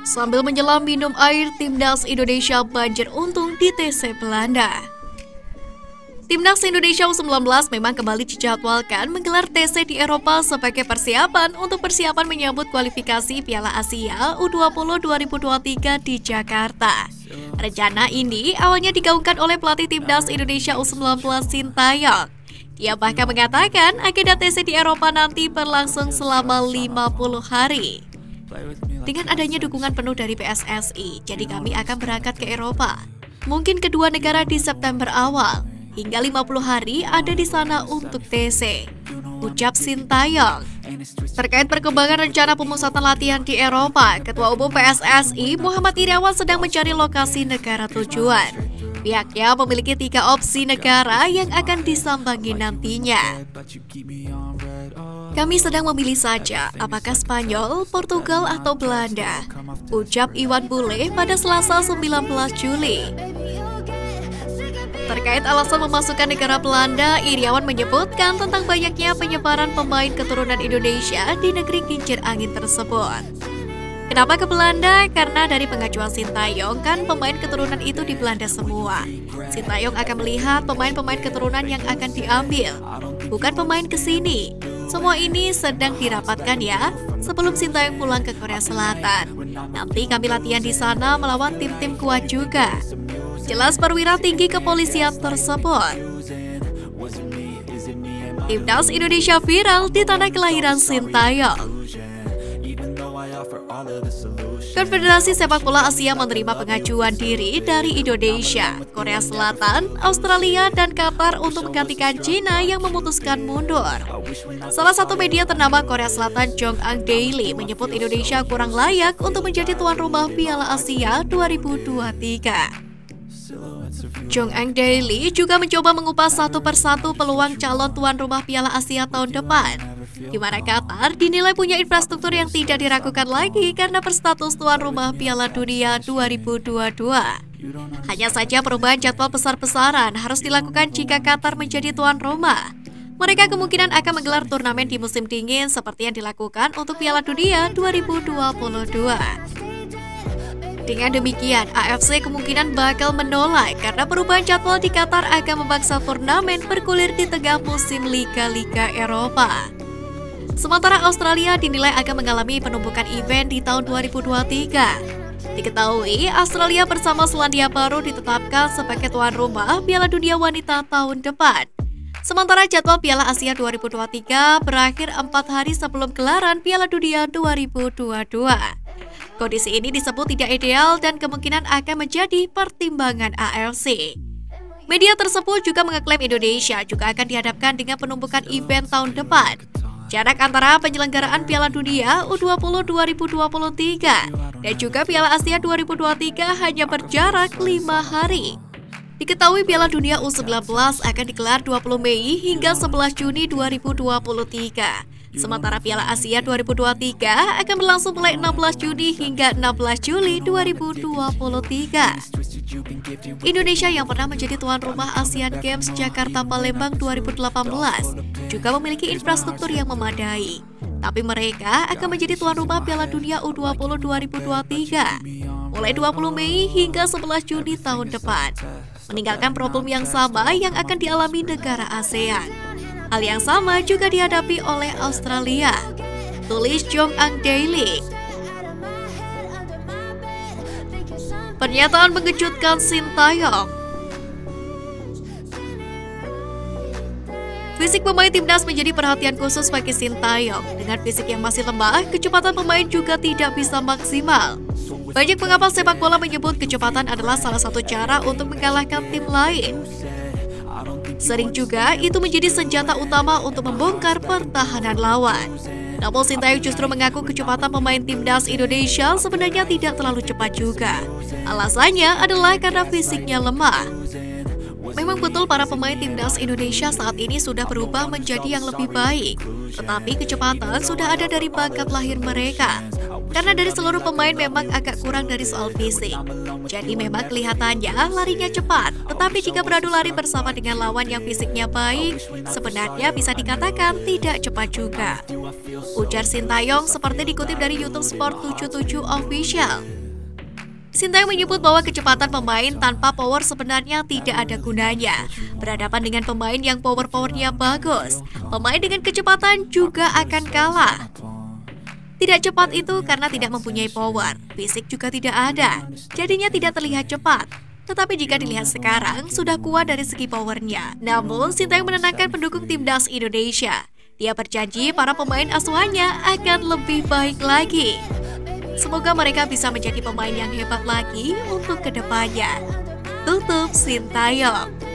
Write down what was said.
Sambil menyelam minum air, Timnas Indonesia banjir untung di TC Belanda. Timnas Indonesia U19 memang kembali dijadwalkan menggelar TC di Eropa sebagai persiapan menyambut kualifikasi Piala Asia U20 2023 di Jakarta. Rencana ini awalnya digaungkan oleh pelatih Timnas Indonesia U19 Sintayong. Dia bahkan mengatakan agenda TC di Eropa nanti berlangsung selama 50 hari. Dengan adanya dukungan penuh dari PSSI, jadi kami akan berangkat ke Eropa. Mungkin kedua negara di September awal, hingga 50 hari ada di sana untuk TC, ucap Sintayong. Terkait perkembangan rencana pemusatan latihan di Eropa, Ketua Umum PSSI Muhammad Iryawan sedang mencari lokasi negara tujuan. Pihaknya memiliki 3 opsi negara yang akan disambangi nantinya. Kami sedang memilih saja apakah Spanyol, Portugal, atau Belanda, ucap Iwan Bule pada Selasa 19 Juli. Terkait alasan memasukkan negara Belanda, Iryawan menyebutkan tentang banyaknya penyebaran pemain keturunan Indonesia di negeri kincir angin tersebut. Kenapa ke Belanda? Karena dari pengajuan Sintayong kan pemain keturunan itu di Belanda semua. Sintayong akan melihat pemain-pemain keturunan yang akan diambil, bukan pemain kesini. Semua ini sedang dirapatkan ya, sebelum Sintayong pulang ke Korea Selatan. Nanti kami latihan di sana melawan tim-tim kuat juga. Jelas perwira tinggi kepolisian tersebut. Timnas Indonesia viral di tanah kelahiran Sintayong. Konfederasi Sepak Bola Asia menerima pengajuan diri dari Indonesia, Korea Selatan, Australia, dan Qatar untuk menggantikan China yang memutuskan mundur. Salah satu media ternama Korea Selatan, Jongang Daily, menyebut Indonesia kurang layak untuk menjadi tuan rumah Piala Asia 2023. Jongang Daily juga mencoba mengupas satu persatu peluang calon tuan rumah Piala Asia tahun depan, di mana Qatar dinilai punya infrastruktur yang tidak diragukan lagi karena berstatus tuan rumah Piala Dunia 2022. Hanya saja perubahan jadwal besar-besaran harus dilakukan jika Qatar menjadi tuan rumah. Mereka kemungkinan akan menggelar turnamen di musim dingin seperti yang dilakukan untuk Piala Dunia 2022. Dengan demikian, AFC kemungkinan bakal menolak karena perubahan jadwal di Qatar akan memaksa turnamen bergulir di tengah musim Liga-Liga Eropa. Sementara Australia dinilai akan mengalami penumpukan event di tahun 2023. Diketahui, Australia bersama Selandia Baru ditetapkan sebagai tuan rumah Piala Dunia Wanita tahun depan. Sementara jadwal Piala Asia 2023 berakhir 4 hari sebelum gelaran Piala Dunia 2022. Kondisi ini disebut tidak ideal dan kemungkinan akan menjadi pertimbangan AFC. Media tersebut juga mengeklaim Indonesia juga akan dihadapkan dengan penumpukan event tahun depan. Jarak antara penyelenggaraan Piala Dunia U20 2023 dan juga Piala Asia 2023 hanya berjarak 5 hari. Diketahui Piala Dunia U19 akan digelar 20 Mei hingga 11 Juni 2023. Sementara Piala Asia 2023 akan berlangsung mulai 16 Juni hingga 16 Juli 2023. Indonesia yang pernah menjadi tuan rumah Asian Games Jakarta Palembang 2018 juga memiliki infrastruktur yang memadai. Tapi mereka akan menjadi tuan rumah Piala Dunia U20 2023 mulai 20 Mei hingga 11 Juni tahun depan, meninggalkan problem yang sama yang akan dialami negara ASEAN. Hal yang sama juga dihadapi oleh Australia, tulis Jongang Daily. Pernyataan mengejutkan Sintayong. Fisik pemain timnas menjadi perhatian khusus bagi Sintayong. Dengan fisik yang masih lemah, kecepatan pemain juga tidak bisa maksimal. Banyak pengamat sepak bola menyebut kecepatan adalah salah satu cara untuk mengalahkan tim lain. Sering juga itu menjadi senjata utama untuk membongkar pertahanan lawan. Namun Sintayong justru mengaku kecepatan pemain timnas Indonesia sebenarnya tidak terlalu cepat juga. Alasannya adalah karena fisiknya lemah. Memang betul para pemain timnas Indonesia saat ini sudah berubah menjadi yang lebih baik. Tetapi kecepatan sudah ada dari bakat lahir mereka. Karena dari seluruh pemain memang agak kurang dari soal fisik. Jadi memang kelihatannya larinya cepat. Tetapi jika beradu lari bersama dengan lawan yang fisiknya baik, sebenarnya bisa dikatakan tidak cepat juga. Ujar Sintayong seperti dikutip dari YouTube Sport 77 Official. Sintayong menyebut bahwa kecepatan pemain tanpa power sebenarnya tidak ada gunanya. Berhadapan dengan pemain yang power-powernya bagus, pemain dengan kecepatan juga akan kalah. Tidak cepat itu karena tidak mempunyai power, fisik juga tidak ada, jadinya tidak terlihat cepat. Tetapi jika dilihat sekarang, sudah kuat dari segi powernya. Namun, Sintayong menenangkan pendukung timnas Indonesia. Dia berjanji para pemain asuhannya akan lebih baik lagi. Semoga mereka bisa menjadi pemain yang hebat lagi untuk kedepannya. Tutup Sintayong.